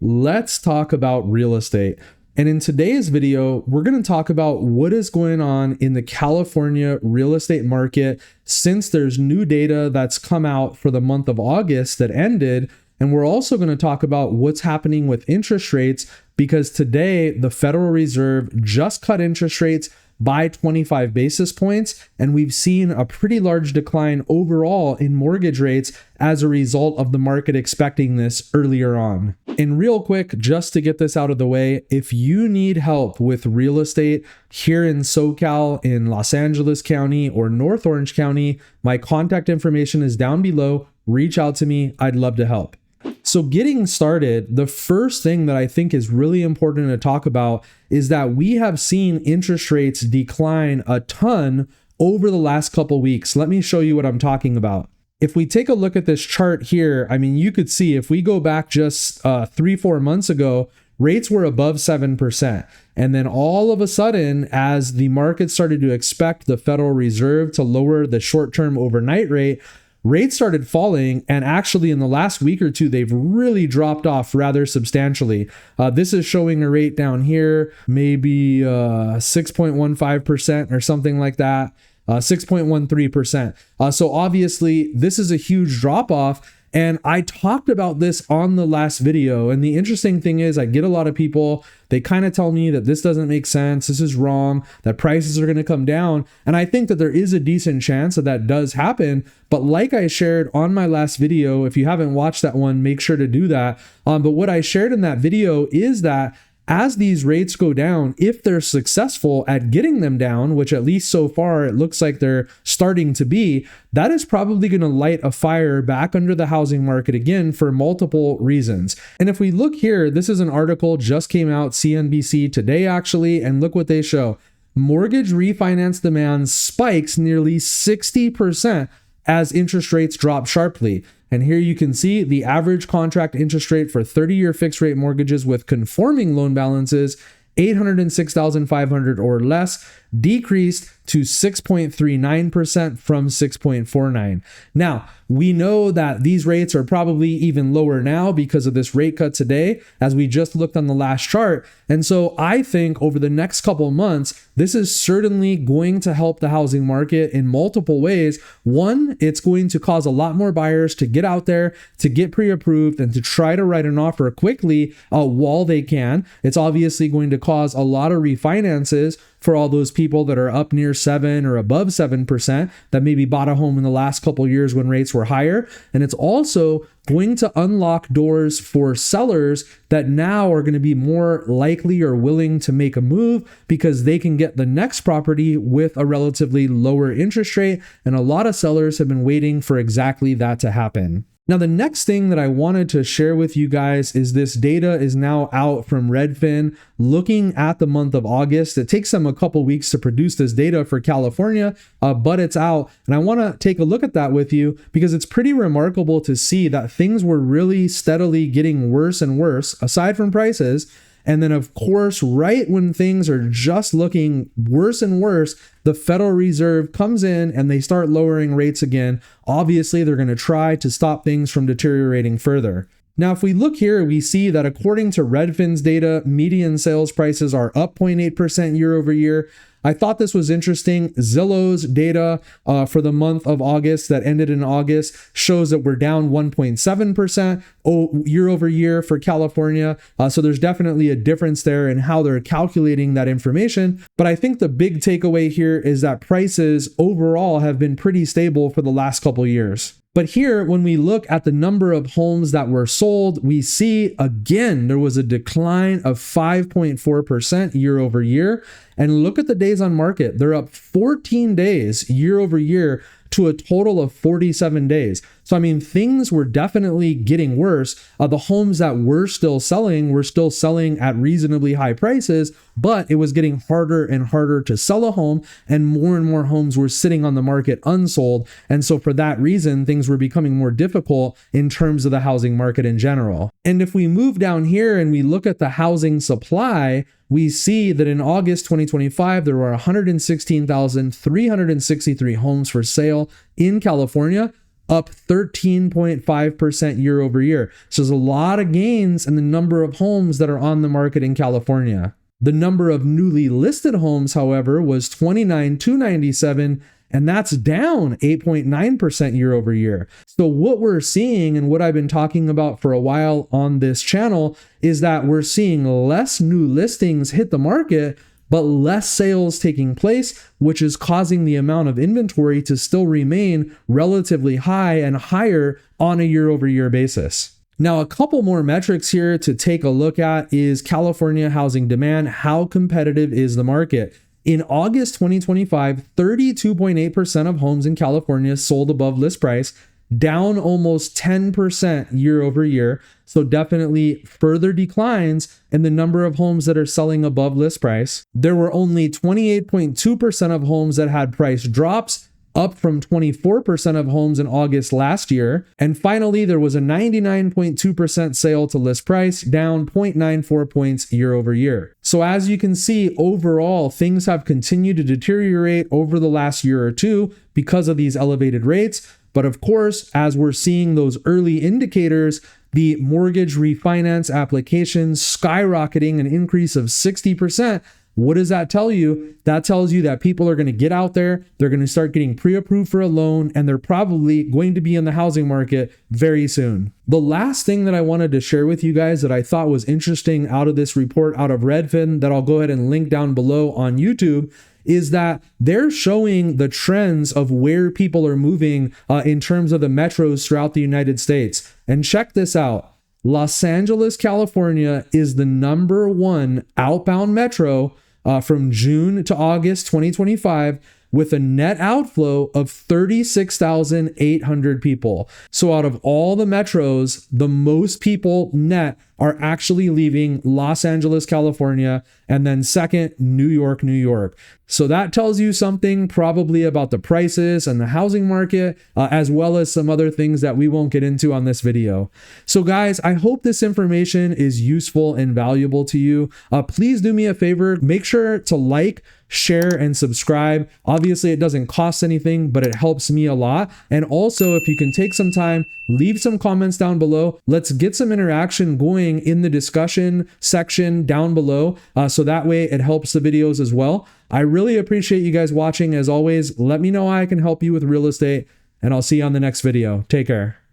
Let's talk about real estate. And in today's video, we're going to talk about what is going on in the California real estate market since there's new data that's come out for the month of August that ended. And we're also going to talk about what's happening with interest rates because today the Federal Reserve just cut interest rates by 25 basis points, and we've seen a pretty large decline overall in mortgage rates as a result of the market expecting this earlier on. And real quick, just to get this out of the way, if you need help with real estate here in SoCal, in Los Angeles County or North Orange County, my contact information is down below. Reach out to me. I'd love to help. So getting started, the first thing that I think is really important to talk about is that we have seen interest rates decline a ton over the last couple weeks. Let me show you what I'm talking about. If we take a look at this chart here, I mean, you could see if we go back just 3-4 months ago, rates were above 7%. And then all of a sudden, as the market started to expect the Federal Reserve to lower the short-term overnight rate, rates started falling, and actually in the last week or two, they've really dropped off rather substantially. This is showing a rate down here, maybe 6.15% or something like that, 6.13%. So obviously, this is a huge drop off. And I talked about this on the last video. And the interesting thing is I get a lot of people, they kind of tell me that this doesn't make sense, this is wrong, that prices are going to come down. And I think that there is a decent chance that that does happen. But like I shared on my last video, if you haven't watched that one, make sure to do that. But what I shared in that video is that as these rates go down, if they're successful at getting them down, which at least so far it looks like they're starting to be, that is probably going to light a fire back under the housing market again for multiple reasons. And if we look here, this is an article just came out, CNBC today actually, and look what they show. Mortgage refinance demand spikes nearly 60% as interest rates drop sharply. And here you can see the average contract interest rate for 30-year fixed rate mortgages with conforming loan balances, $806,500 or less, decreased to 6.39% from 6.49%. Now, we know that these rates are probably even lower now because of this rate cut today, as we just looked on the last chart. And so I think over the next couple months, this is certainly going to help the housing market in multiple ways. One, it's going to cause a lot more buyers to get out there, to get pre-approved, and to try to write an offer quickly while they can. It's obviously going to cause a lot of refinances for all those people that are up near 7 or above 7% that maybe bought a home in the last couple years when rates were higher. And it's also going to unlock doors for sellers that now are going to be more likely or willing to make a move because they can get the next property with a relatively lower interest rate. And a lot of sellers have been waiting for exactly that to happen. Now, the next thing that I wanted to share with you guys is this data is now out from Redfin looking at the month of August. It takes them a couple weeks to produce this data for California, but it's out. And I want to take a look at that with you because it's pretty remarkable to see that things were really steadily getting worse and worse, aside from prices. And then, of course, right when things are just looking worse and worse, the Federal Reserve comes in and they start lowering rates again. Obviously, they're going to try to stop things from deteriorating further. Now, if we look here, we see that according to Redfin's data, median sales prices are up 0.8% year over year. I thought this was interesting. Zillow's data for the month of August that ended in August shows that we're down 1.7% year over year for California. So there's definitely a difference there in how they're calculating that information. But I think the big takeaway here is that prices overall have been pretty stable for the last couple years. But here, when we look at the number of homes that were sold, we see again, there was a decline of 5.4% year over year. And look at the days on market. They're up 14 days year over year to a total of 47 days. So, I mean, things were definitely getting worse. The homes that were still selling at reasonably high prices, but it was getting harder and harder to sell a home, and more homes were sitting on the market unsold. And so for that reason, things were becoming more difficult in terms of the housing market in general. And if we move down here and we look at the housing supply, we see that in August 2025, there were 116,363 homes for sale in California. up 13.5% year over year. So there's a lot of gains in the number of homes that are on the market in California. The number of newly listed homes, however, was 29,297, and that's down 8.9% year over year. So what we're seeing, and what I've been talking about for a while on this channel, is that we're seeing less new listings hit the market, but less sales taking place, which is causing the amount of inventory to still remain relatively high and higher on a year over year basis. Now, a couple more metrics here to take a look at is California housing demand. How competitive is the market? In August 2025, 32.8% of homes in California sold above list price, down almost 10% year over year. So definitely further declines in the number of homes that are selling above list price. There were only 28.2% of homes that had price drops, up from 24% of homes in August last year. And finally, there was a 99.2% sale to list price, down 0.94 points year over year. So as you can see, overall, things have continued to deteriorate over the last year or two because of these elevated rates. But of course, as we're seeing those early indicators, the mortgage refinance applications skyrocketing, an increase of 60%, what does that tell you? That tells you that people are going to get out there, they're going to start getting pre-approved for a loan, and they're probably going to be in the housing market very soon. The last thing that I wanted to share with you guys that I thought was interesting out of this report out of Redfin, that I'll go ahead and link down below on YouTube, is that they're showing the trends of where people are moving in terms of the metros throughout the United States. And check this out. Los Angeles, California is the #1 outbound metro from June to August 2025, with a net outflow of 36,800 people. So out of all the metros, the most people net are actually leaving Los Angeles, California, and then second, New York, New York. So that tells you something probably about the prices and the housing market, as well as some other things that we won't get into on this video. So guys, I hope this information is useful and valuable to you. Please do me a favor, make sure to like, share, and subscribe. Obviously, it doesn't cost anything, but it helps me a lot. And also, if you can take some time, leave some comments down below. Let's get some interaction going in the discussion section down below, so that way it helps the videos as well. I really appreciate you guys watching. As always, let me know how I can help you with real estate, and I'll see you on the next video. Take care.